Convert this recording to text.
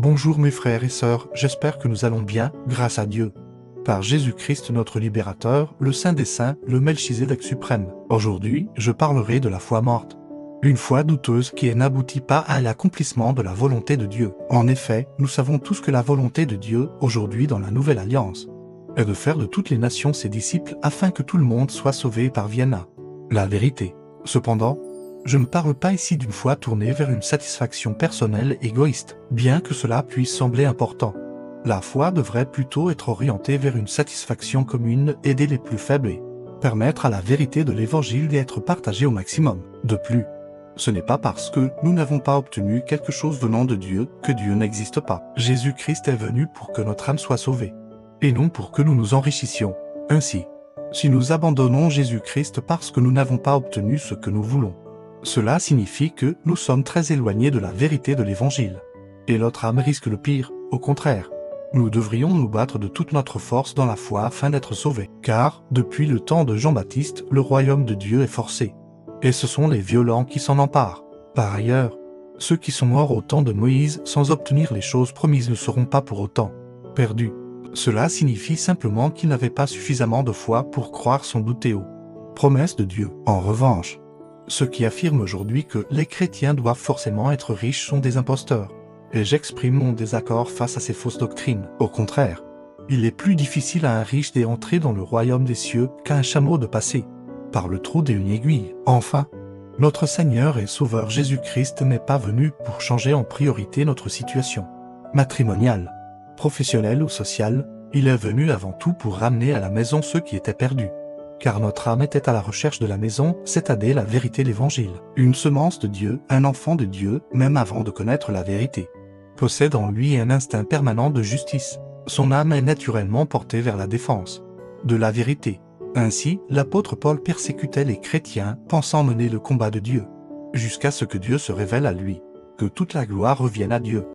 Bonjour mes frères et sœurs, j'espère que nous allons bien, grâce à Dieu. Par Jésus-Christ notre libérateur, le Saint des Saints, le Melchisédek suprême. Aujourd'hui, je parlerai de la foi morte. Une foi douteuse qui n'aboutit pas à l'accomplissement de la volonté de Dieu. En effet, nous savons tous que la volonté de Dieu, aujourd'hui dans la Nouvelle Alliance, est de faire de toutes les nations ses disciples afin que tout le monde soit sauvé et parvienne à la vérité. Cependant, je ne parle pas ici d'une foi tournée vers une satisfaction personnelle égoïste, bien que cela puisse sembler important. La foi devrait plutôt être orientée vers une satisfaction commune, aider les plus faibles et permettre à la vérité de l'Évangile d'être partagée au maximum. De plus, ce n'est pas parce que nous n'avons pas obtenu quelque chose venant de Dieu que Dieu n'existe pas. Jésus-Christ est venu pour que notre âme soit sauvée, et non pour que nous nous enrichissions. Ainsi, si nous abandonnons Jésus-Christ parce que nous n'avons pas obtenu ce que nous voulons, cela signifie que nous sommes très éloignés de la vérité de l'Évangile. Et notre âme risque le pire, au contraire. Nous devrions nous battre de toute notre force dans la foi afin d'être sauvés. Car, depuis le temps de Jean-Baptiste, le royaume de Dieu est forcé. Et ce sont les violents qui s'en emparent. Par ailleurs, ceux qui sont morts au temps de Moïse sans obtenir les choses promises ne seront pas pour autant perdus. Cela signifie simplement qu'ils n'avaient pas suffisamment de foi pour croire sans douter aux promesses de Dieu. En revanche, ceux qui affirment aujourd'hui que les chrétiens doivent forcément être riches sont des imposteurs. Et j'exprime mon désaccord face à ces fausses doctrines. Au contraire, il est plus difficile à un riche d'entrer dans le royaume des cieux qu'à un chameau de passer par le trou d'une aiguille. Enfin, notre Seigneur et Sauveur Jésus-Christ n'est pas venu pour changer en priorité notre situation matrimoniale, professionnelle ou sociale. Il est venu avant tout pour ramener à la maison ceux qui étaient perdus. Car notre âme était à la recherche de la maison, c'est-à-dire la vérité de l'Évangile. Une semence de Dieu, un enfant de Dieu, même avant de connaître la vérité, possède en lui un instinct permanent de justice. Son âme est naturellement portée vers la défense de la vérité. Ainsi, l'apôtre Paul persécutait les chrétiens, pensant mener le combat de Dieu, jusqu'à ce que Dieu se révèle à lui. Que toute la gloire revienne à Dieu.